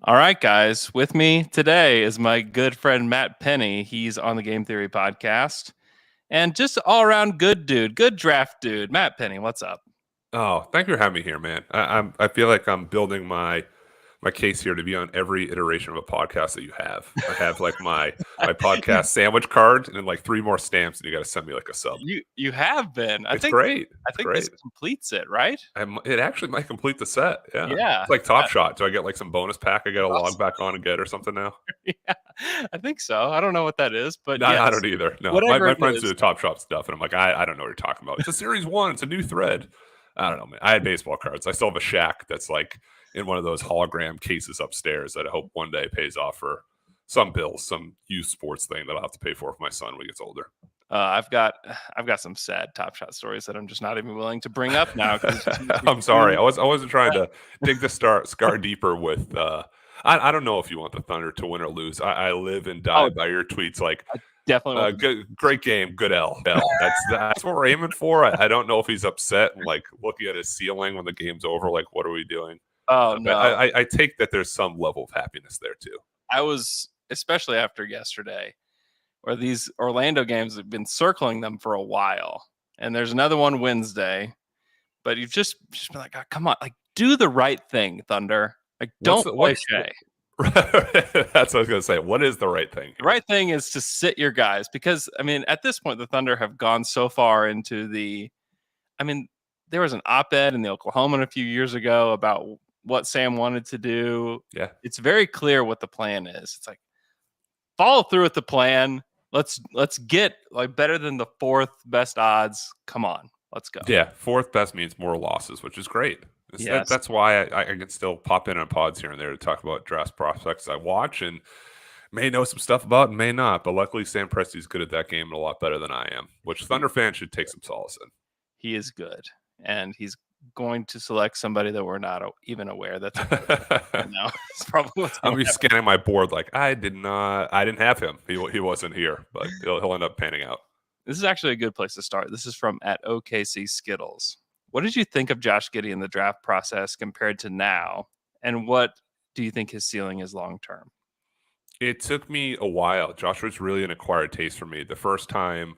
All right, guys. With me today is my good friend Matt Pennie. He's on the Game Theory podcast. And just all around good dude, good draft dude. Matt Pennie, what's up? Oh, thank you for having me here, man. I feel like I'm building my case here to be on every iteration of a podcast that you have. I have like my podcast sandwich card and then like three more stamps, and you got to send me like a sub. You have been. I It's think great. I It's think this great. completes it, right? It actually might complete the set. Yeah, Yeah. it's like Top Shot. Do I get like some bonus pack? I get a log back on and get or something now. Yeah. I think so. I don't know what that is, but No, I yes. don't either. No, my, Whatever my it friends do is. the Top Shop stuff, and I'm like, I don't know what you're talking about. It's a series one. It's a new thread. I don't know, man. I had baseball cards. I still have a Shack that's like in one of those hologram cases upstairs that I hope one day pays off for some bills, some youth sports thing that I'll have to pay for my son when he gets older. I've got some sad Top Shot stories that I'm just not even willing to bring up now. I'm sorry. I wasn't trying to dig the scar deeper with I don't know if you want the Thunder to win or lose. I live and die by your tweets like I definitely want great game, good L. That's what we're aiming for. I don't know if he's upset and like looking at his ceiling when the game's over, like what are we doing? Oh But no. I take that there's some level of happiness there too. I was, especially after yesterday, where these Orlando games have been circling them for a while, and there's another one Wednesday. But you've just been like, oh, come on, like do the right thing, Thunder. Like don't play Shea. That's what I was gonna say. What is the right thing? The right thing is to sit your guys because I mean, at this point, the Thunder have gone so far into the. I mean, there was an op-ed in the Oklahoman a few years ago about what Sam wanted to do. Yeah, it's very clear what the plan is. It's like follow through with the plan. Let's get like better than the fourth best odds. Come on, let's go. Yeah, fourth best means more losses, which is great. Yes. That's why I can still pop in on pods here and there to talk about draft prospects I watch and may know some stuff about and may not. But luckily, Sam Presti's good at that game and a lot better than I am, which Thunder fans should take some solace in. He is good, and he's going to select somebody that we're not even aware that's right now. It's probably what's I'm just scanning my board like I didn't have him. He wasn't here, but he'll end up panning out. This is actually a good place to start. This is from at OKC Skittles. What did you think of Josh Giddey in the draft process compared to now? And what do you think his ceiling is long term? It took me a while. Josh was really an acquired taste for me. The first time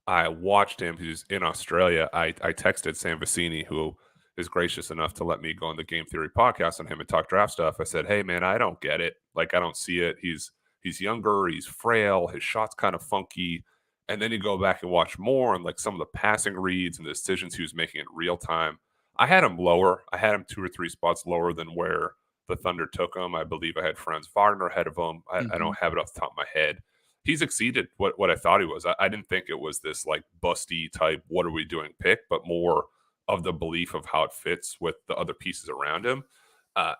I watched him, he was in Australia, I texted Sam Vecini, who is gracious enough to let me go on the Game Theory podcast on him and talk draft stuff. I said, hey, man, I don't get it. Like, I don't see it. He's younger. He's frail. His shot's kind of funky. And then you go back and watch more and like some of the passing reads and the decisions he was making in real time. I had him lower. I had him 2 or 3 spots lower than where the Thunder took him. I believe I had Franz Wagner ahead of him. I don't have it off the top of my head. He's exceeded what I thought he was. I didn't think it was this like busty type, what are we doing pick, but more of the belief of how it fits with the other pieces around him.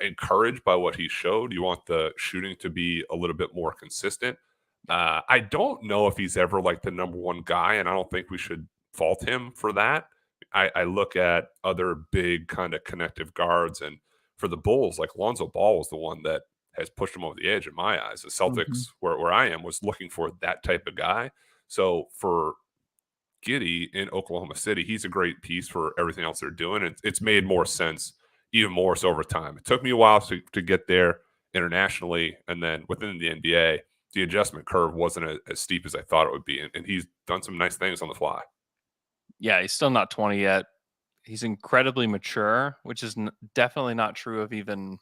Encouraged by what he showed. You want the shooting to be a little bit more consistent. I don't know if he's ever like the number one guy, and I don't think we should fault him for that. I look at other big kind of connective guards, and for the Bulls, like Lonzo Ball was the one that has pushed him over the edge in my eyes. The Celtics, where I am, was looking for that type of guy. So for Giddey in Oklahoma City, he's a great piece for everything else they're doing. And it's made more sense, even more so over time. It took me a while to get there internationally, and then within the NBA, the adjustment curve wasn't as steep as I thought it would be. And he's done some nice things on the fly. Yeah, he's still not 20 yet. He's incredibly mature, which is definitely not true of even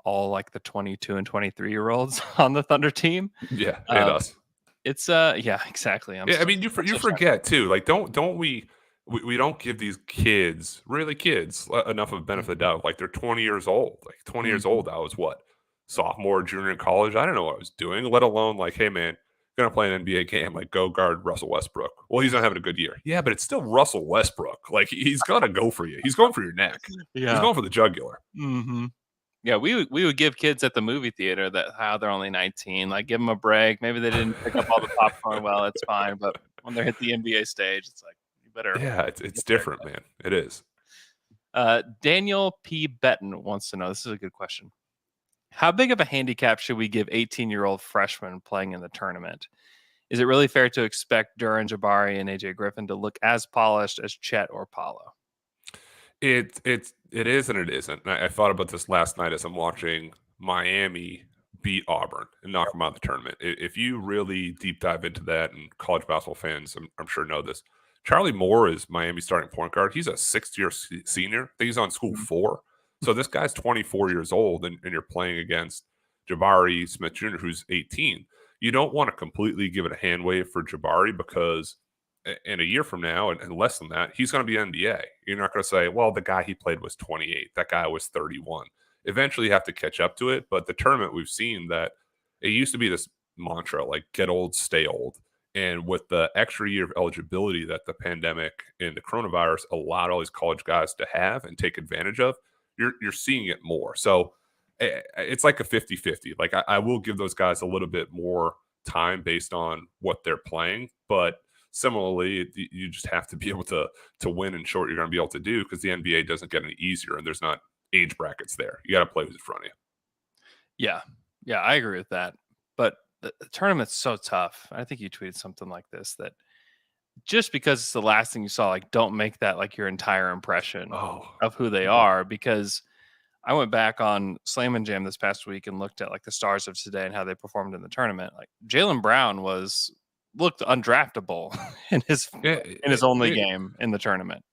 all like the 22 and 23-year-olds on the Thunder team. Yeah, and us. It's yeah, exactly. I mean, you forget too. Like, don't we don't give these kids, really kids, enough of a benefit of the doubt. Like, they're 20 years old. Like 20 years old, I was what, sophomore, junior in college. I don't know what I was doing. Let alone like, hey man, gonna play an NBA game. Like, go guard Russell Westbrook. Well, he's not having a good year. Yeah, but it's still Russell Westbrook. Like, he's gonna go for you. He's going for your neck. Yeah, he's going for the jugular. Mm-hmm. Yeah, we would give kids at the movie theater that how they're only 19, like give them a break. Maybe they didn't pick up all the popcorn well, it's fine. But when they hit the NBA stage, it's like you better. Yeah, it's different, man. It is. Daniel P. Betton wants to know. This is a good question. How big of a handicap should we give 18-year-old freshmen playing in the tournament? Is it really fair to expect Duren, Jabari, and AJ Griffin to look as polished as Chet or Paolo? It is and it isn't. I thought about this last night as I'm watching Miami beat Auburn and knock them out of the tournament. If you really deep dive into that, and college basketball fans, I'm sure know this, Charlie Moore is Miami's starting point guard. He's a sixth-year senior. I think he's on school 4. So this guy's 24 years old, and you're playing against Jabari Smith Jr., who's 18. You don't want to completely give it a hand wave for Jabari because in a year from now and less than that, he's going to be NBA. You're not going to say, well, the guy he played was 28. That guy was 31. Eventually you have to catch up to it. But the tournament, we've seen that it used to be this mantra, like get old, stay old. And with the extra year of eligibility that the pandemic and the coronavirus allowed all these college guys to have and take advantage of, you're seeing it more. So it's like a 50-50. Like I will give those guys a little bit more time based on what they're playing. But similarly, you just have to be able to win and show what you're going to be able to do, because the NBA doesn't get any easier and there's not age brackets there. You got to play who's in front of you. Yeah, I agree with that. But the tournament's so tough. I think you tweeted something like this, that just because it's the last thing you saw, like, don't make that like your entire impression of who they are. Because I went back on Slam and Jam this past week and looked at like the stars of today and how they performed in the tournament. Like Jalen Brown looked undraftable in his only game in the tournament.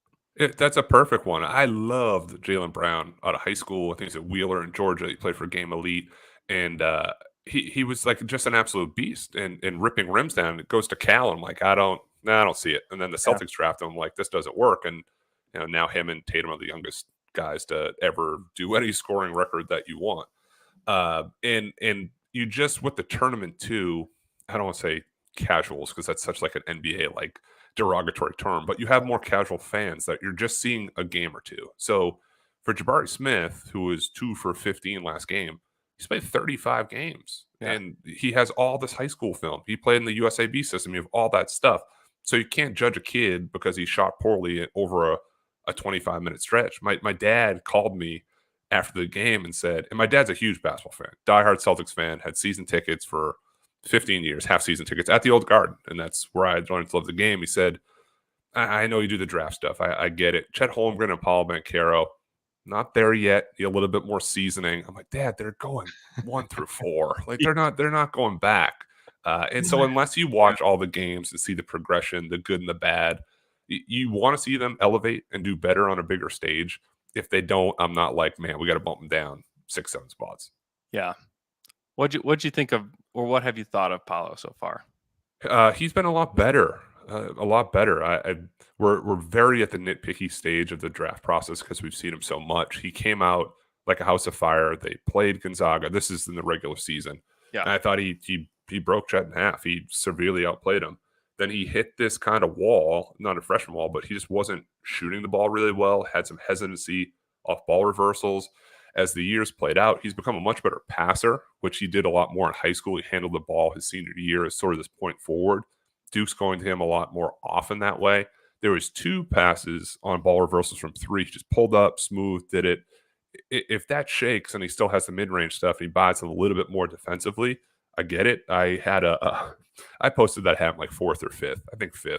That's a perfect one. I loved Jalen Brown out of high school. I think he's at Wheeler in Georgia. He played for Game Elite, and he was like just an absolute beast and ripping rims down. It goes to Cal, and I'm like, I don't see it. And then the Celtics draft him. I'm like, this doesn't work. And now him and Tatum are the youngest guys to ever do any scoring record that you want. And you just, with the tournament too, I don't want to say casuals because that's such like an NBA like derogatory term, but you have more casual fans that you're just seeing a game or two. So for Jabari Smith, who was 2 for 15 last game, he's played 35 games and he has all this high school film. He played in the USAB system. You have all that stuff. So you can't judge a kid because he shot poorly over a 25-minute stretch. My dad called me after the game and said, and my dad's a huge basketball fan, diehard Celtics fan, had season tickets for 15 years, half-season tickets at the Old Garden, and that's where I learned to love the game. He said, I know you do the draft stuff. I get it. Chet Holmgren and Paolo Banchero, not there yet. Need a little bit more seasoning. I'm like, Dad, they're going 1 through 4. Like they're not going back. And so unless you watch all the games and see the progression, the good and the bad, you want to see them elevate and do better on a bigger stage. If they don't, I'm not like, man, we got to bump them down 6-7 spots. Yeah. What'd you think of, or what have you thought of Paolo so far? He's been a lot better. We're very at the nitpicky stage of the draft process because we've seen him so much. He came out like a house of fire. They played Gonzaga. This is in the regular season. Yeah. And I thought he broke Chet in half. He severely outplayed him. Then he hit this kind of wall, not a freshman wall, but he just wasn't shooting the ball really well, had some hesitancy off ball reversals. As the years played out, he's become a much better passer, which he did a lot more in high school. He handled the ball his senior year as sort of this point forward. Duke's going to him a lot more often that way. There was 2 passes on ball reversals from 3. He just pulled up, smooth, did it. If that shakes and he still has the mid-range stuff and he buys it a little bit more defensively, I get it. I posted that happened like 4th or 5th. I think 5th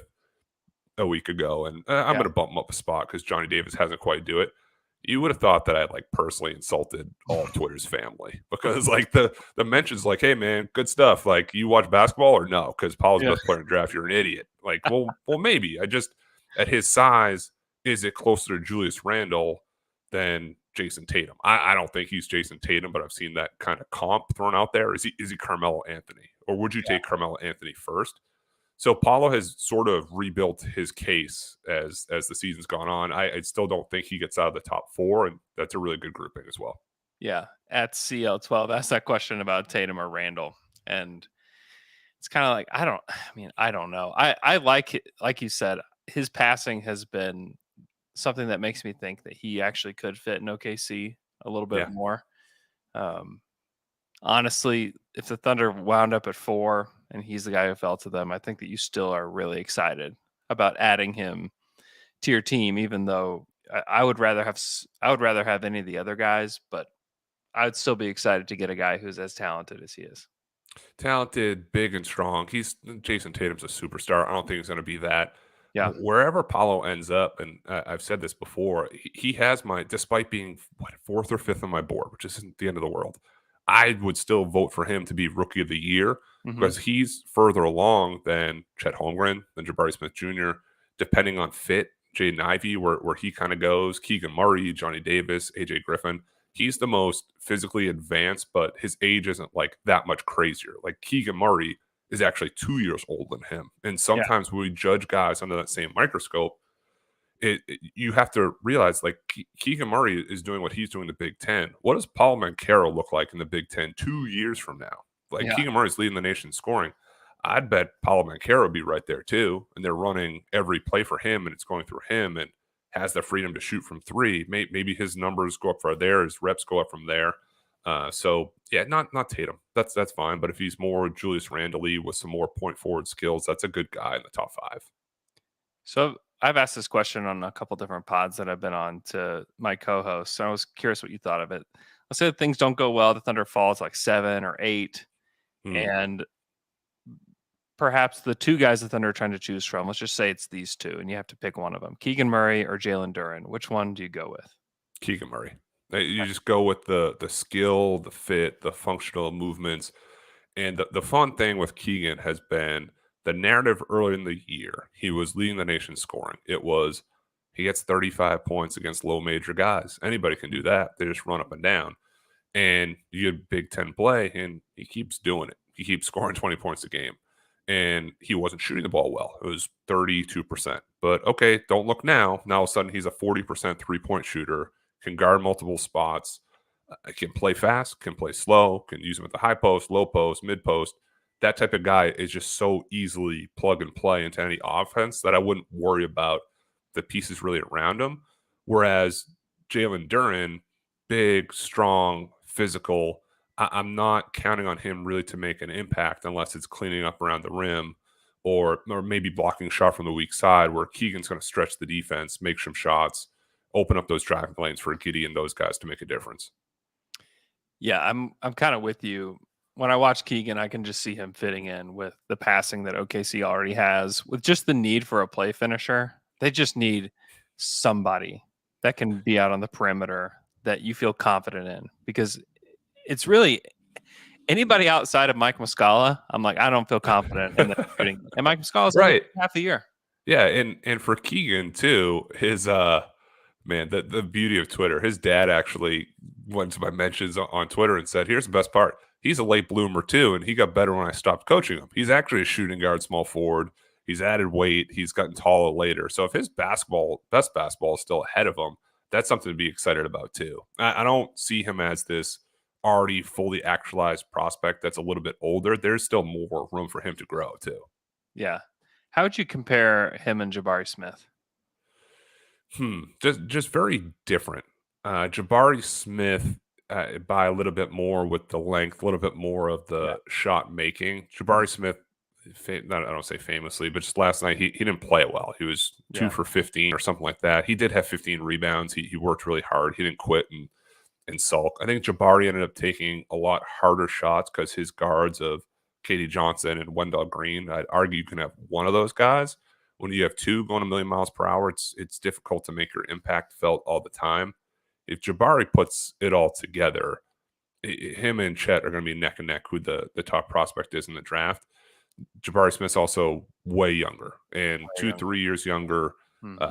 a week ago. And I'm going to bump him up a spot because Johnny Davis hasn't quite do it. You would have thought that I like personally insulted all of Twitter's family because like the mentions like, hey man, good stuff. Like, you watch basketball or no? Because Paul's best player in the draft, you're an idiot. Like, well, maybe. I just, at his size, is it closer to Julius Randle than Jason Tatum? I don't think he's Jason Tatum, but I've seen that kind of comp thrown out there. Is he Carmelo Anthony? Or would you take Carmelo Anthony first? So Paolo has sort of rebuilt his case as the season's gone on. I still don't think he gets out of the top 4, and that's a really good grouping as well. Yeah, at CL12 asked that question about Tatum or Randall, and it's kind of like I don't know. I like it, like you said, his passing has been something that makes me think that he actually could fit in OKC a little bit more. Honestly, if the Thunder wound up at 4 and he's the guy who fell to them, I think that you still are really excited about adding him to your team, even though I would rather have any of the other guys, but I would still be excited to get a guy who's as talented as he is. Talented, big and strong. Jason Tatum's a superstar. I don't think he's going to be that. Yeah. Wherever Paolo ends up, and I've said this before, he has despite being 4th or 5th on my board, which isn't the end of the world, I would still vote for him to be Rookie of the Year Mm-hmm. because he's further along than Chet Holmgren, than Jabari Smith Jr., depending on fit. Jaden Ivey, where he kind of goes, Keegan Murray, Johnny Davis, AJ Griffin. He's the most physically advanced, but his age isn't like that much crazier. Like Keegan Murray is actually 2 years older than him. And sometimes when we judge guys under that same microscope, you have to realize like Keegan Murray is doing what he's doing in the Big Ten. What does Paolo Banchero look like in the Big Ten 2 years from now? Like Yeah. Keegan Murray's leading the nation in scoring. I'd bet Paolo Banchero would be right there too. And they're running every play for him and it's going through him and has the freedom to shoot from three. Maybe his numbers go up for there, his reps go up from there. So yeah, not Tatum. That's fine. But if he's more Julius Randle with some more point forward skills, that's a good guy in the top 5. So I've asked this question on a couple different pods that I've been on to my co-hosts. So I was curious what you thought of it. Let's say that things don't go well. The Thunder falls like 7 or 8. And perhaps the 2 guys the Thunder are trying to choose from, let's just say it's these 2, and you have to pick one of them. Keegan Murray or Jalen Duren. Which one do you go with? Keegan Murray. You just go with the skill, the fit, the functional movements. And the fun thing with Keegan has been the narrative early in the year. He was leading the nation scoring. It was he gets 35 points against low major guys. Anybody can do that. They just run up and down. And you get Big Ten play, and he keeps doing it. He keeps scoring 20 points a game. And he wasn't shooting the ball well. It was 32%. But okay, don't look now. Now all of a sudden he's a 40% three-point shooter, can guard multiple spots, can play fast, can play slow, can use him at the high post, low post, mid post. That type of guy is just so easily plug and play into any offense that I wouldn't worry about the pieces really around him. Whereas Jalen Duren, big, strong, physical, I'm not counting on him really to make an impact unless it's cleaning up around the rim or maybe blocking a shot from the weak side where Keegan's going to stretch the defense, make some shots, open up those driving lanes for Giddey and those guys to make a difference. Yeah, I'm kind of with you. When I watch Keegan, I can just see him fitting in with the passing that OKC already has, with just the need for a play finisher. They just need somebody that can be out on the perimeter that you feel confident in, because it's really anybody outside of Mike Muscala. I'm like, I don't feel confident in the shooting. And Mike Muscala's right half the year. Yeah, and for Keegan too, his man, the beauty of Twitter. His dad actually went to my mentions on Twitter and said, "Here's the best part. He's a late bloomer too, and he got better when I stopped coaching him. He's actually a shooting guard, small forward. He's added weight. He's gotten taller later. So if his best basketball is still ahead of him, that's something to be excited about too. I don't see him as this already fully actualized prospect that's a little bit older. There's still more room for him to grow too. Yeah. How would you compare him and Jabari Smith? Just very different. Jabari Smith by a little bit more with the length, a little bit more of the shot making. Jabari Smith, I don't say famously, but just last night he didn't play it well. He was 2 for 15 or something like that. He did have 15 rebounds. He worked really hard. He didn't quit and sulk. I think Jabari ended up taking a lot harder shots because his guards of Katie Johnson and Wendell Green, I'd argue you can have one of those guys. When you have 2 going a million miles per hour, it's difficult to make your impact felt all the time. If Jabari puts it all together, him and Chet are going to be neck and neck who the top prospect is in the draft. Jabari Smith's also way younger and 2-3 years younger,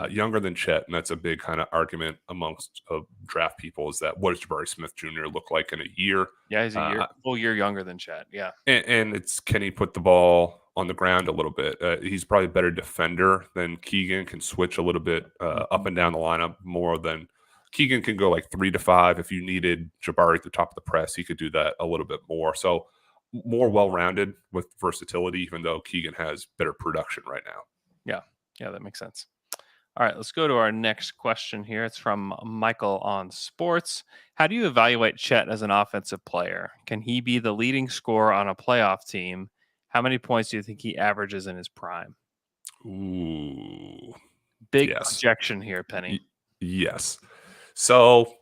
younger than Chet. And that's a big kind of argument amongst draft people is that what does Jabari Smith Jr. look like in a year? Yeah, he's a full year younger than Chet. Yeah. And it's, can he put the ball on the ground a little bit? He's probably a better defender than Keegan, can switch a little bit up and down the lineup more than Keegan can go like 3 to 5. If you needed Jabari at the top of the press, he could do that a little bit more. So more well-rounded with versatility, even though Keegan has better production right now. Yeah, that makes sense. All right, let's go to our next question here. It's from Michael on Sports. How do you evaluate Chet as an offensive player? Can he be the leading scorer on a playoff team? How many points do you think he averages in his prime? Ooh. Big projection here, Pennie. Yes. So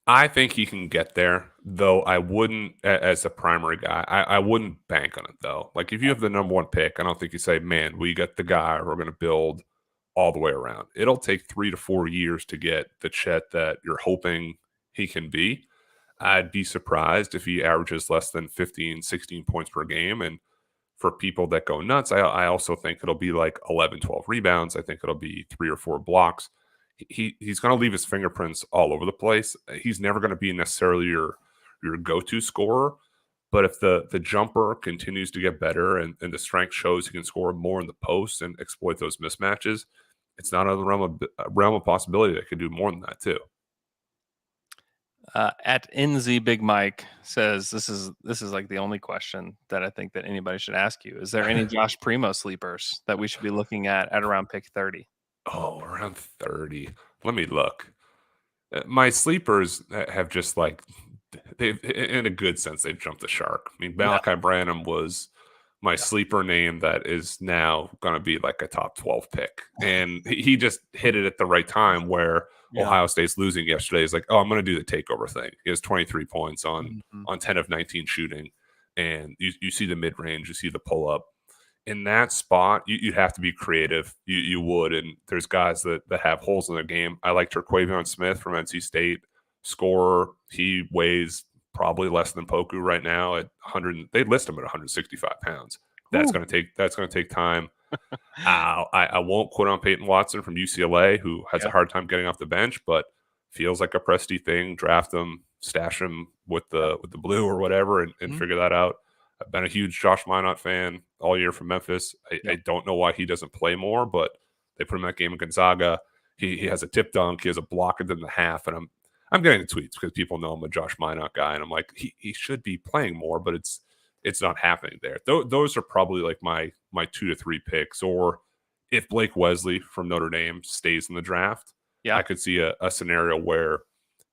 I think he can get there, though I wouldn't, as a primary guy, I wouldn't bank on it, though. Like, if you have the number 1 pick, I don't think you say, man, we got the guy we're going to build all the way around. It'll take 3 to 4 years to get the Chet that you're hoping he can be. I'd be surprised if he averages less than 15, 16 points per game. And for people that go nuts, I also think it'll be like 11, 12 rebounds. I think it'll be 3 or 4 blocks. He's going to leave his fingerprints all over the place. He's never going to be necessarily your go-to scorer. But if the jumper continues to get better and the strength shows he can score more in the post and exploit those mismatches, it's not out of the realm of possibility that he could do more than that too. At NZ Big Mike says this is like the only question that I think that anybody should ask you. Is there any Josh Primo sleepers that we should be looking at around pick 30? Oh, around 30. Let me look. My sleepers have just like they've, in a good sense, they've jumped the shark. I mean, Malachi Branham was my sleeper name that is now going to be like a top 12 pick, and he just hit it at the right time where Ohio State's losing yesterday. He's like, oh, I'm going to do the takeover thing. He has 23 points on 10 of 19 shooting, and you see the mid range, you see the pull up. In that spot, you'd have to be creative. You would, and there's guys that have holes in their game. I like Terquavion Smith from NC State, scorer. He weighs probably less than Poku right now at 100. They list him at 165 pounds. That's going to take time. I won't quit on Peyton Watson from UCLA, who has a hard time getting off the bench, but feels like a Presty thing. Draft him, stash him with the blue or whatever, and figure that out. I've been a huge Josh Minot fan all year from Memphis. I don't know why he doesn't play more, but they put him in that game in Gonzaga. He has a tip dunk. He has a block in the half, and I'm getting the tweets because people know I'm a Josh Minot guy, and I'm like, he should be playing more, but it's not happening there. Those are probably like my 2 to 3 picks. Or if Blake Wesley from Notre Dame stays in the draft, I could see a scenario where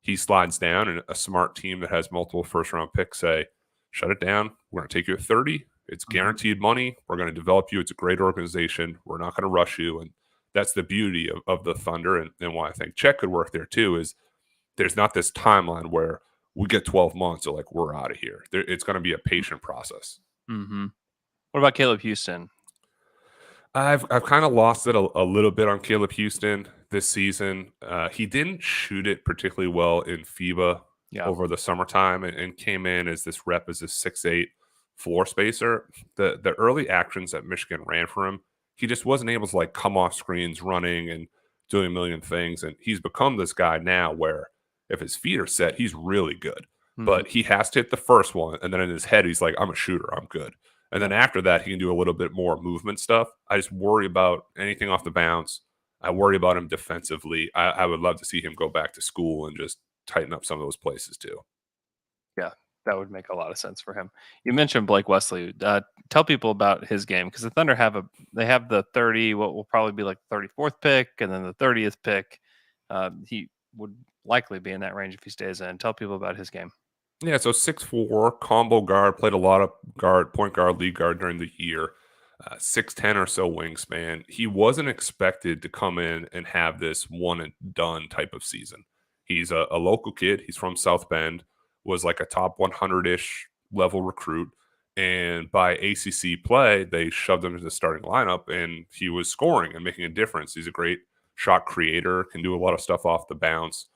he slides down and a smart team that has multiple first-round picks say, shut it down. We're going to take you at 30. It's guaranteed money. We're going to develop you. It's a great organization. We're not going to rush you. And that's the beauty of the Thunder. And why I think Chet could work there too is there's not this timeline where we get 12 months or like we're out of here. It's going to be a patient process. What about Caleb Houston? I've kind of lost it a little bit on Caleb Houston this season. He didn't shoot it particularly well in FIBA over the summertime and came in as this rep as a 6'8" floor spacer. The early actions that Michigan ran for him, he just wasn't able to like come off screens running and doing a million things. And he's become this guy now where if his feet are set, he's really good. But he has to hit the first one. And then in his head, he's like, I'm a shooter. I'm good. And then after that, he can do a little bit more movement stuff. I just worry about anything off the bounce. I worry about him defensively. I would love to see him go back to school and just tighten up some of those places too. Yeah, that would make a lot of sense for him. You mentioned Blake Wesley. Tell people about his game because the Thunder have the 30, what will probably be like 34th pick, and then the 30th pick. He would likely be in that range if he stays in. Tell people about his game. Yeah, so 6'4", combo guard, played a lot of point guard, lead guard during the year. 6'10" or so wingspan. He wasn't expected to come in and have this one and done type of season. He's a local kid. He's from South Bend, was like a top 100-ish level recruit. And by ACC play, they shoved him into the starting lineup, and he was scoring and making a difference. He's a great shot creator, can do a lot of stuff off the bounce.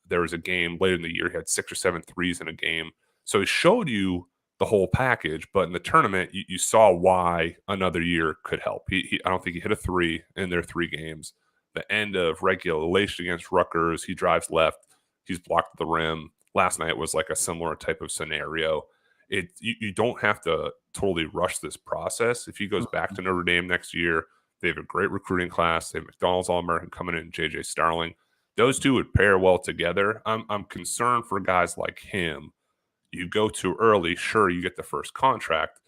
There was a game later in the year, he had 6 or 7 threes in a game. So he showed you the whole package, but in the tournament, you saw why another year could help. I don't think he hit a 3 in their 3 games. The end of regulation against Rutgers, he drives left. He's blocked at the rim. Last night was like a similar type of scenario. You don't have to totally rush this process. If he goes back to Notre Dame next year, they have a great recruiting class. They have McDonald's All-American coming in, J.J. Starling. Those two would pair well together. I'm concerned for guys like him. You go too early, sure, you get the first contract.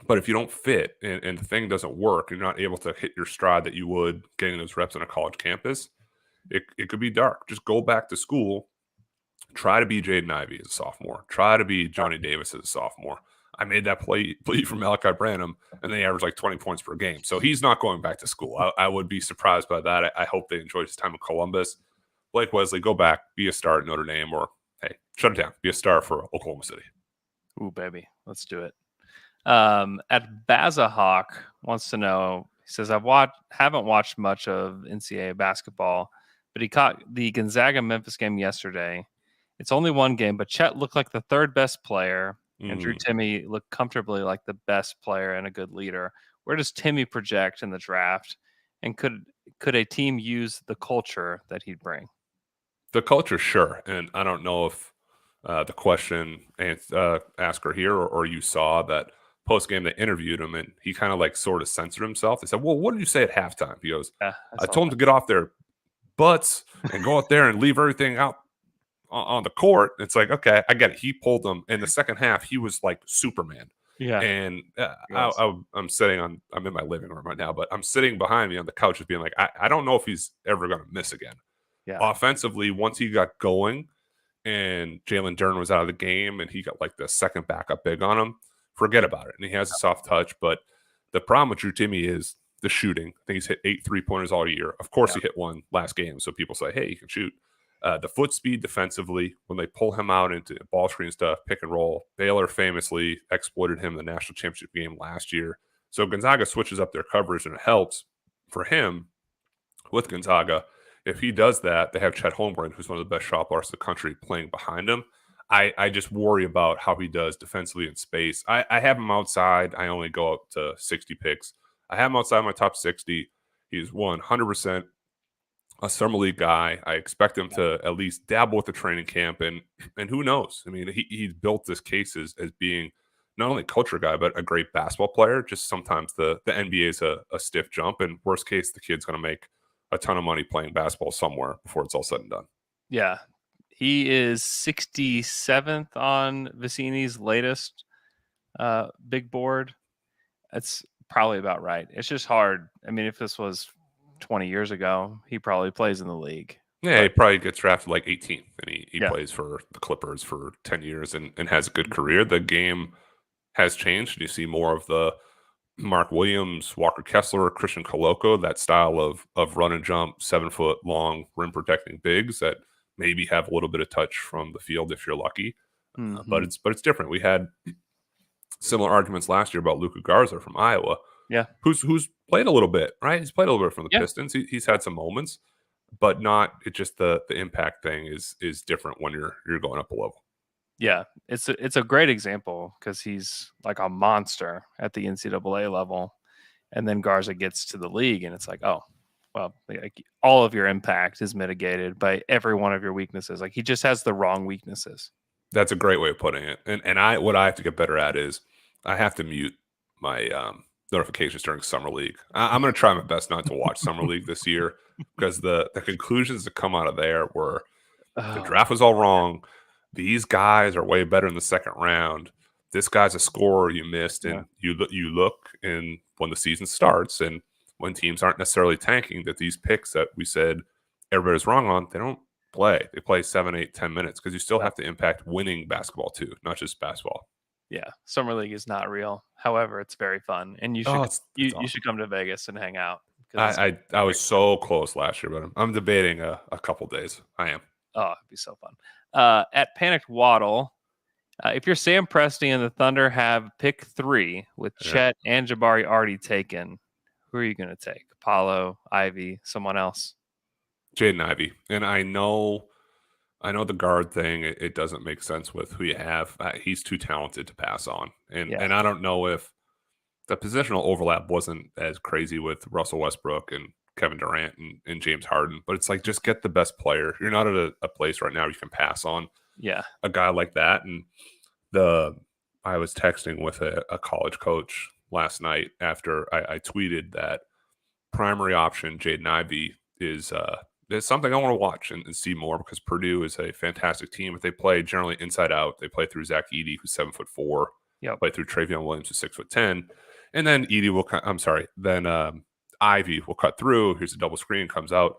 But if you don't fit and the thing doesn't work, you're not able to hit your stride that you would getting those reps on a college campus, it could be dark. Just go back to school. Try to be Jaden Ivey as a sophomore. Try to be Johnny Davis as a sophomore. I made that plea for Malachi Branham, and they average like 20 points per game. So he's not going back to school. I would be surprised by that. I hope they enjoyed his time in Columbus. Blake Wesley, go back, be a star at Notre Dame, or, hey, shut it down. Be a star for Oklahoma City. Ooh, baby. Let's do it. At Bazahawk wants to know, he says, haven't watched much of NCAA basketball, but he caught the Gonzaga-Memphis game yesterday, It's only one game, but Chet looked like the third best player, and Drew Mm. Timme looked comfortably like the best player and a good leader. Where does Timme project in the draft? And could a team use the culture that he'd bring? The culture, sure. And I don't know if the question asker here or you saw that post game they interviewed him and he kind of like sort of censored himself. They said, "Well, what did you say at halftime?" He goes, Yeah, I "I saw told him that. to get off their butts and go out there and leave everything out on the court." It's like, okay, I get it. He pulled them in the second half. He was like Superman. Yeah, And he was. I'm sitting on, I'm in my living room right now, but I'm sitting behind me on the couch, just being like, I don't know if he's ever going to miss again. Yeah, Offensively, once he got going and Jalen Duren was out of the game and he got like the second backup big on him, forget about it. And he has a soft touch. But the problem with Drew Timme is the shooting. I think he's hit 8 3-pointers all year. Of course, yeah, he hit one last game. So people say, hey, he can shoot. The foot speed defensively, when they pull him out into ball screen stuff, pick and roll, Baylor famously exploited him in the national championship game last year. So Gonzaga switches up their coverage and it helps for him with Gonzaga. If he does that, they have Chet Holmgren, who's one of the best shot blocks in the country, playing behind him. I just worry about how he does defensively in space. I have him outside. I only go up to 60 picks. I have him outside my top 60. He's 100% a summer league guy. I expect him to at least dabble with the training camp, and who knows? I mean, he's built this case as being not only a culture guy but a great basketball player. Just sometimes the NBA is a stiff jump, and worst case, the kid's going to make a ton of money playing basketball somewhere before it's all said and done. yeah. He is 67th on Vicini's latest big board. That's probably about right. It's just hard. I mean, if this was 20 years ago, he probably plays in the league. Yeah, he But probably gets drafted like 18th, and he yeah, plays for the Clippers for 10 years and has a good career. The game has changed. You see more of the Mark Williams, Walker Kessler, Christian Koloko, that style of run and jump, 7 foot long rim protecting bigs that maybe have a little bit of touch from the field if you're lucky. mm-hmm. But it's different. We had similar arguments last year about Luka Garza from Iowa, Yeah, who's played a little bit, right? He's played a little bit from the yeah, Pistons. He's had some moments, but not it just the impact thing is different when you're going up a level. yeah. It's a great example because he's like a monster at the NCAA level, and then Garza gets to the league, and it's like, oh, well, like all of your impact is mitigated by every one of your weaknesses. Like he just has the wrong weaknesses. That's a great way of putting it. And I what I have to get better at is I have to mute my notifications during summer league. I'm going to try my best not to watch summer league this year because the conclusions that come out of there were the Oh, draft was all wrong. These guys are way better in the second round. This guy's a scorer you missed, yeah, and you look and when the season starts and when teams aren't necessarily tanking, that these picks that we said everybody's wrong on, they don't play. They play 7, 8, 10 minutes because you still yeah, have to impact winning basketball too, not just basketball. yeah. Summer league is not real. However, it's very fun, and Oh, you it's you should awesome. come to Vegas and hang out because it's I great. was so close last year, but I'm debating a couple days. I am. Oh, it'd be so fun. At Panicked Waddle, if you're Sam Presti and the Thunder have pick 3 with Yeah. Chet and Jabari already taken, who are you going to take? Paolo, Ivy, someone else? Jaden Ivey, and I know the guard thing. It doesn't make sense with who you have. He's too talented to pass on, Yeah, and I don't know if the positional overlap wasn't as crazy with Russell Westbrook and Kevin Durant and James Harden. But it's like just get the best player. You're not at a place right now you can pass on yeah, a guy like that. And the I was texting with a college coach last night after I tweeted that primary option Jaden Ivey is something I want to watch and see more because Purdue is a fantastic team. But they play generally inside out. They play through Zach Edey, who's 7'4", yep, play through Travion Williams, who's 6'10", and then Edey will. I'm sorry. Then Ivy will cut through. Here's a double screen, comes out.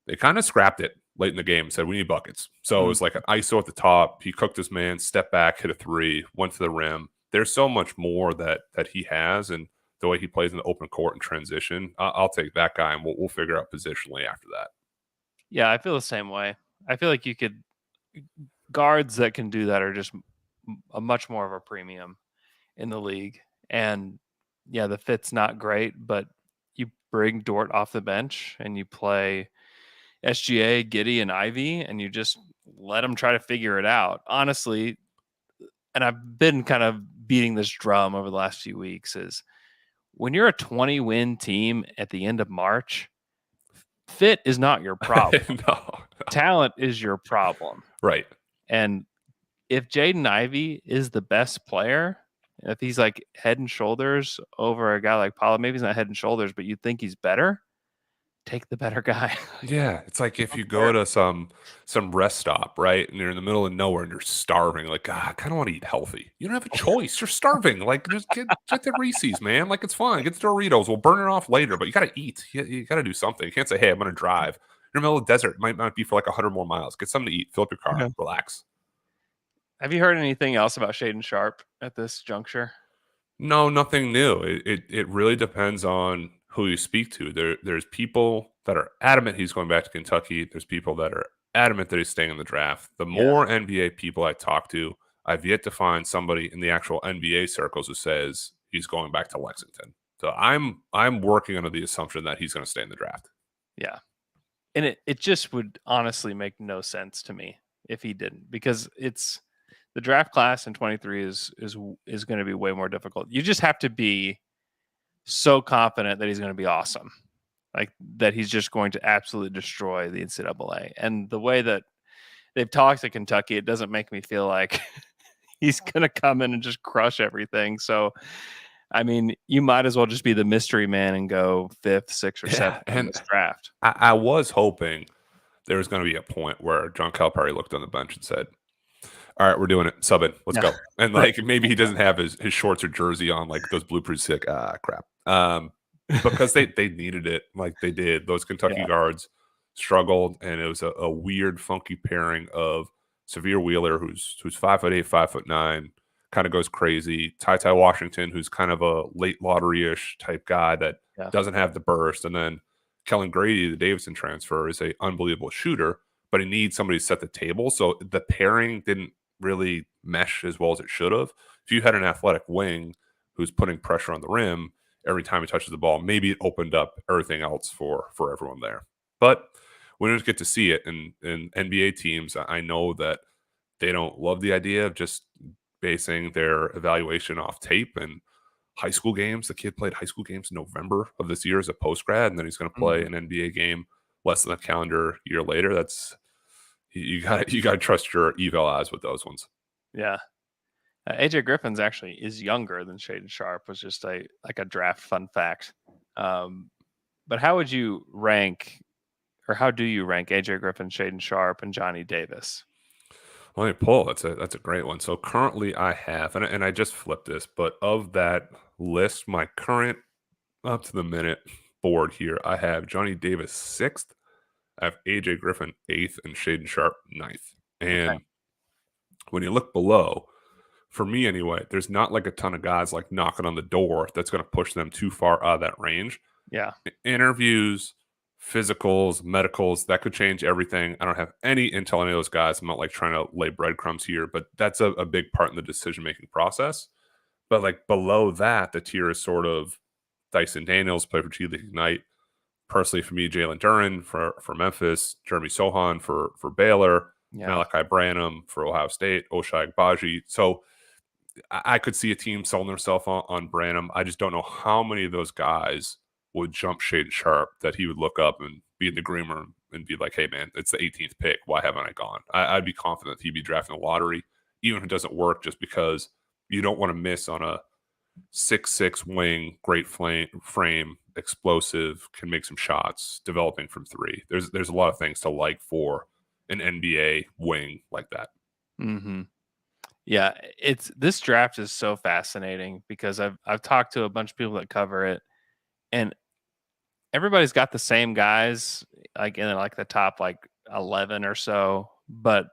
They kind of scrapped it late in the game and said, we need buckets. So it mm, was like an ISO at the top. He cooked his man, stepped back, hit a three, went to the rim. There's so much more that he has, and the way he plays in the open court and transition, I'll take that guy, and we'll figure out positionally after that. yeah. I feel the same way. I feel like you could guards that can do that are just a much more of a premium in the league. And yeah, the fit's not great, but you bring Dort off the bench and you play SGA, Giddey, and Ivy, and you just let them try to figure it out. Honestly, and I've been kind of beating this drum over the last few weeks, is when you're a 20-win team at the end of March, fit is not your problem. No. Talent is your problem. Right. And if Jaden Ivey is the best player, if he's like head and shoulders over a guy like Paolo, maybe he's not head and shoulders, but you think he's better, take the better guy. Yeah, it's like if you go to some rest stop, right, and you're in the middle of nowhere and you're starving, like, God, I kind of want to eat healthy. You don't have a choice. You're starving. Like, just get the Reese's, man. Like, it's fine. Get the Doritos. We'll burn it off later, but you got to eat. You got to do something. You can't say, hey, I'm going to drive. You're in the middle of the desert. It might not be for like 100 more miles. Get something to eat. Fill up your car. Yeah. Relax. Have you heard anything else about Shaedon Sharpe at this juncture? No, nothing new. It really depends on who you speak to. There's people that are adamant he's going back to Kentucky. There's people that are adamant that he's staying in the draft. The more NBA people I talk to, I've yet to find somebody in the actual NBA circles who says he's going back to Lexington. So I'm working under the assumption that he's going to stay in the draft. Yeah. And it just would honestly make no sense to me if he didn't, because it's the draft class in 23 is going to be way more difficult. You just have to be so confident that he's going to be awesome, like that he's just going to absolutely destroy the NCAA. And the way that they've talked to Kentucky, it doesn't make me feel like he's going to come in and just crush everything. So, I mean, you might as well just be the mystery man and go 5th, 6th, or 7th in this draft. I was hoping there was going to be a point where John Calipari looked on the bench and said, all right, we're doing it. Sub it. Let's go. And like maybe he doesn't have his shorts or jersey on, like those blueprints. Like, crap. Because they needed it, like they did. Those Kentucky guards struggled, and it was a weird, funky pairing of Severe Wheeler, who's 5'8", 5'9", kind of goes crazy. Ty Washington, who's kind of a late lottery-ish type guy that doesn't have the burst, and then Kellen Grady, the Davidson transfer, is a unbelievable shooter, but he needs somebody to set the table. So the pairing didn't really mesh as well as it should have. If you had an athletic wing who's putting pressure on the rim every time he touches the ball, maybe it opened up everything else for everyone there. But we don't get to see it in NBA teams. I know that they don't love the idea of just basing their evaluation off tape and high school games. The kid played high school games in November of this year as a post grad, and then he's going to play an NBA game less than a calendar year later. That's you got to trust your eval eyes with those ones. Yeah. AJ Griffin's actually is younger than Shaedon Sharpe, was just a draft fun fact. But how would you rank, or how do you rank AJ Griffin, Shaedon Sharpe, and Johnny Davis? Let me pull. That's a great one. So currently I have, and I just flipped this, but of that list, my current up to the minute board here, I have Johnny Davis 6th, I have AJ Griffin 8th, and Shaedon Sharpe 9th. And when you look below, for me anyway, there's not like a ton of guys like knocking on the door that's going to push them too far out of that range. Yeah. Interviews, physicals, medicals, that could change everything. I don't have any intel on any of those guys. I'm not like trying to lay breadcrumbs here, but that's a big part in the decision-making process. But like below that, the tier is sort of Dyson Daniels, play for G League Ignite. Personally, for me, Jalen Duren for Memphis, Jeremy Sohan for Baylor, Malachi Branham for Ohio State, Ochai Agbaji. So I could see a team selling themselves on Branham. I just don't know how many of those guys would jump Shaedon Sharpe that he would look up and be in the green room and be like, hey, man, it's the 18th pick. Why haven't I gone? I'd be confident he'd be drafting the lottery, even if it doesn't work, just because you don't want to miss on a 6'6" wing, great frame, explosive, can make some shots, developing from three. There's a lot of things to like for an NBA wing like that. Mm-hmm. Yeah, this draft is so fascinating because I've talked to a bunch of people that cover it, and everybody's got the same guys, like in like the top like 11 or so, but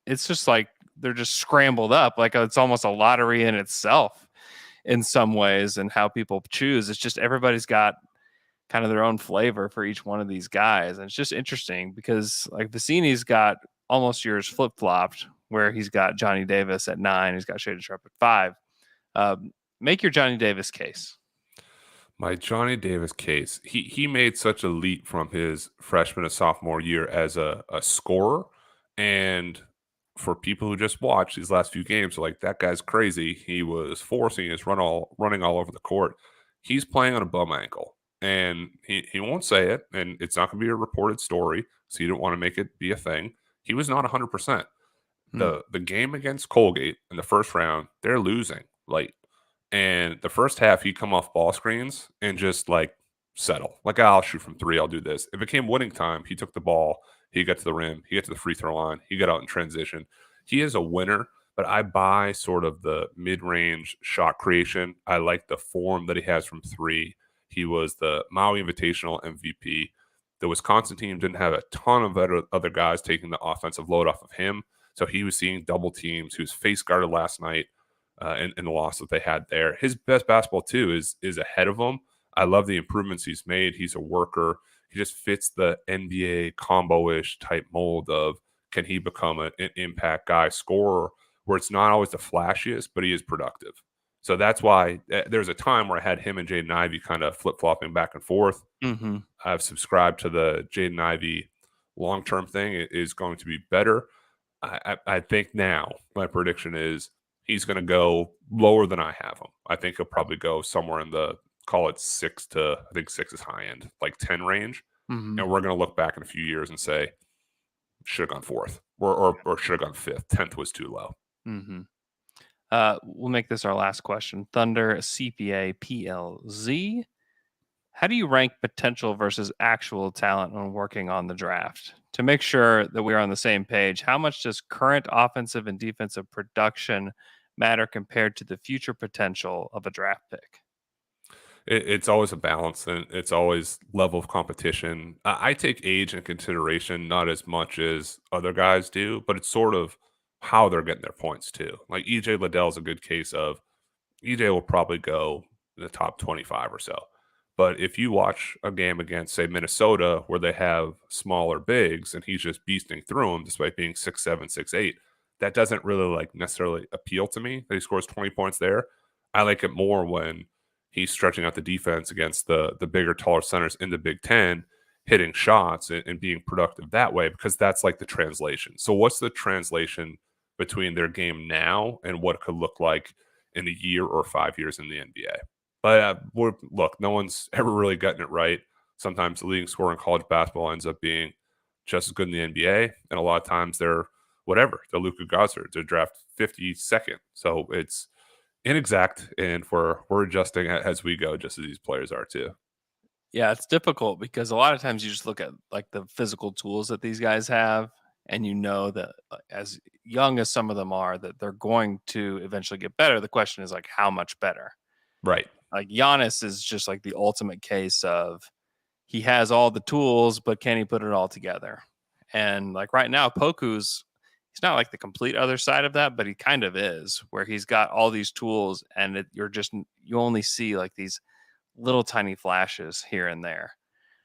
it's just like they're just scrambled up, like it's almost a lottery in itself in some ways, and how people choose. It's just everybody's got kind of their own flavor for each one of these guys, and it's just interesting because like Vicini's got almost yours flip-flopped, where he's got Johnny Davis at 9, he's got Shaedon Sharpe at 5. Make your Johnny Davis case. My Johnny Davis case, he made such a leap from his freshman to sophomore year as a scorer. And for people who just watched these last few games, are like, that guy's crazy. He was forcing his running all over the court. He's playing on a bum ankle. And he won't say it, and it's not gonna be a reported story, so you don't want to make it be a thing. He was not 100%. Hmm. The game against Colgate in the first round, they're losing late. And the first half, he'd come off ball screens and just like settle. Like, I'll shoot from three, I'll do this. It became winning time. He took the ball, he got to the rim, he got to the free throw line, he got out in transition. He is a winner, but I buy sort of the mid range shot creation. I like the form that he has from three. He was the Maui Invitational MVP. The Wisconsin team didn't have a ton of other guys taking the offensive load off of him. So he was seeing double teams. He was face guarded last night in the loss that they had there. His best basketball too is ahead of him. I love the improvements he's made. He's a worker. He just fits the NBA combo-ish type mold of, can he become an impact guy, scorer, where it's not always the flashiest, but he is productive. So that's why there's a time where I had him and Jaden Ivey kind of flip-flopping back and forth. Mm-hmm. I've subscribed to the Jaden Ivey long-term thing. It is going to be better. I think now my prediction is he's going to go lower than I have him. I think he'll probably go somewhere in the, call it 6 to, I think 6 is high end, like 10 range. Mm-hmm. And we're going to look back in a few years and say, should have gone fourth or should have gone fifth. 10th was too low. Mm-hmm. We'll make this our last question. Thunder CPA PLZ. How do you rank potential versus actual talent when working on the draft? To make sure that we're on the same page, how much does current offensive and defensive production matter compared to the future potential of a draft pick? It's always a balance, and it's always level of competition. I take age into consideration, not as much as other guys do, but it's sort of how they're getting their points too. Like EJ Liddell is a good case of, EJ will probably go in the top 25 or so. But if you watch a game against, say, Minnesota, where they have smaller bigs and he's just beasting through them despite being 6'7", 6'8", that doesn't really like necessarily appeal to me that he scores 20 points there. I like it more when he's stretching out the defense against the bigger, taller centers in the Big Ten, hitting shots and being productive that way, because that's like the translation. So what's the translation between their game now and what it could look like in a year or 5 years in the NBA? But look, no one's ever really gotten it right. Sometimes the leading scorer in college basketball ends up being just as good in the NBA, and a lot of times they're whatever. They're Luka Gossard. They're draft 52nd. So it's inexact, and we're adjusting as we go, just as these players are too. Yeah, it's difficult because a lot of times you just look at like the physical tools that these guys have, and you know that as young as some of them are, that they're going to eventually get better. The question is like how much better. Right. Like Giannis is just like the ultimate case of he has all the tools, but can he put it all together? And like right now, he's not like the complete other side of that, but he kind of is, where he's got all these tools, and you only see like these little tiny flashes here and there.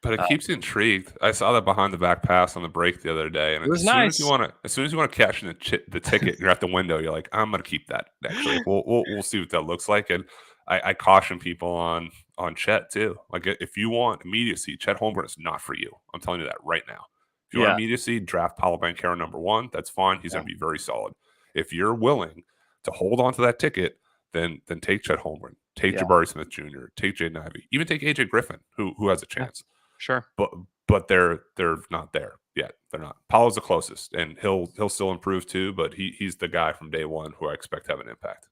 But it keeps you intrigued. I saw that behind the back pass on the break the other day, and It was nice. as soon as you want to cash in the ticket, you're at the window. You're like, I'm going to keep that. Actually, we'll see what that looks like. And I caution people on Chet too. Like, if you want immediacy, Chet Holmgren is not for you. I'm telling you that right now. If you want Yeah, immediacy, draft Paolo Banchero #1. That's fine. He's yeah, going to be very solid. If you're willing to hold on to that ticket, then take Chet Holmgren, take yeah, Jabari Smith Jr., take Jaden Ivey, even take AJ Griffin, who has a yeah. chance. Sure. But they're not there yet. They're not. Paolo's the closest, and he'll still improve too. But he's the guy from day one who I expect to have an impact.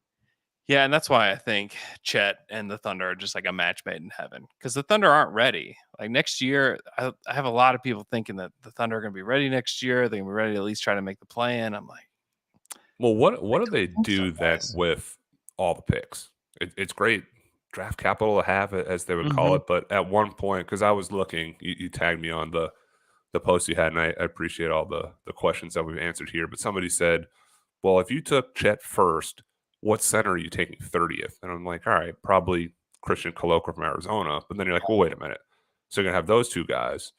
Yeah, and that's why I think Chet and the Thunder are just like a match made in heaven, because the Thunder aren't ready. Like next year, I have a lot of people thinking that the Thunder are going to be ready next year. They're going to be ready to at least try to make the play in. I'm like, Well, what I do they don't think so, do then guys. with all the picks? It's great draft capital to have it, as they would call Hmm. it. But at one point, because I was looking, you tagged me on the post you had, and I appreciate all the questions that we've answered here. But somebody said, well, if you took Chet first, what center are you taking 30th? And I'm like, all right, probably Christian Coloco from Arizona. But then you're like, well, wait a minute. So you're going to have those two guys.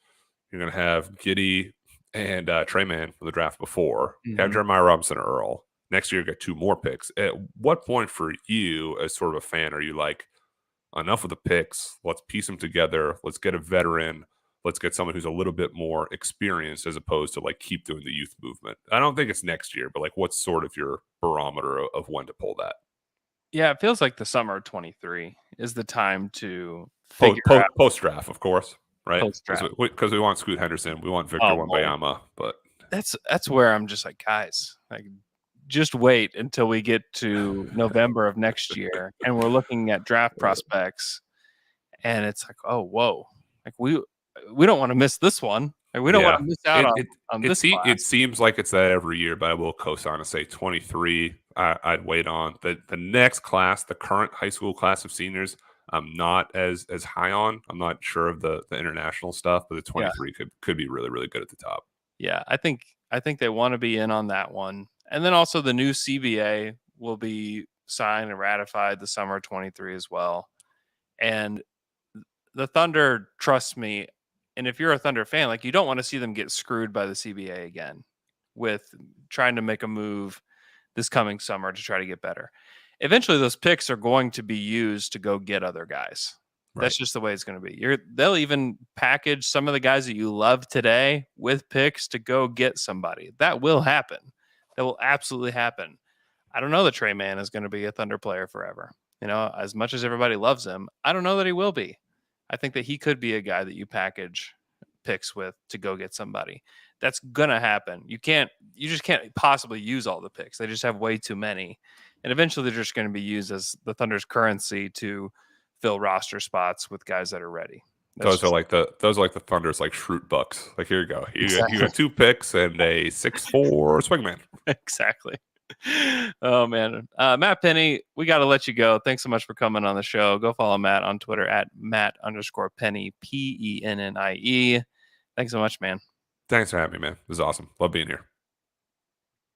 You're going to have Giddey and Trey Mann from the draft before. You have Hmm. Jeremiah Robinson or Earl. Next year, you get 2 more picks. At what point for you, as sort of a fan, are you like, enough of the picks. Let's piece them together. Let's get a veteran. Let's get someone who's a little bit more experienced as opposed to like keep doing the youth movement. I don't think it's next year, but like what's sort of your barometer of when to pull that? Yeah, it feels like the summer of 23 is the time to figure out Post draft, of course, right? post draft. Because we want Scoot Henderson, we want Victor Oh, well, Wembanyama, but that's where I'm just like, guys, like just wait until we get to November of next year and we're looking at draft prospects and it's like, oh, whoa, like we don't want to miss this one. Like, we don't want to miss out on this class. It seems like it's that every year, but I will co-sign and say 23. I'd wait on the next class, the current high school class of seniors. I'm not as high on. I'm not sure of the international stuff, but the 23 could be really, really good at the top. Yeah, I think they want to be in on that one. And then also the new CBA will be signed and ratified the summer of 23 as well. And the Thunder, trust me, and if you're a Thunder fan, like you don't want to see them get screwed by the CBA again with trying to make a move this coming summer to try to get better. Eventually those picks are going to be used to go get other guys. Right. That's just the way it's going to be. They'll even package some of the guys that you love today with picks to go get somebody. That will happen. That will absolutely happen. I don't know that Trey Mann is going to be a Thunder player forever. You know, as much as everybody loves him, I don't know that he will be. I think that he could be a guy that you package picks with to go get somebody. That's going to happen. You just can't possibly use all the picks. They just have way too many. And eventually they're just going to be used as the Thunder's currency to fill roster spots with guys that are ready. Those are like the Thunder's like Schrute Bucks. Like, here you go. You got 2 picks and a 6'4" swingman. Exactly. Oh man, Matt Pennie, we got to let you go. Thanks so much for coming on the show. Go follow Matt on Twitter at Matt_Pennie, Pennie. Thanks so much, man. Thanks for having me, man. This is awesome. Love being here.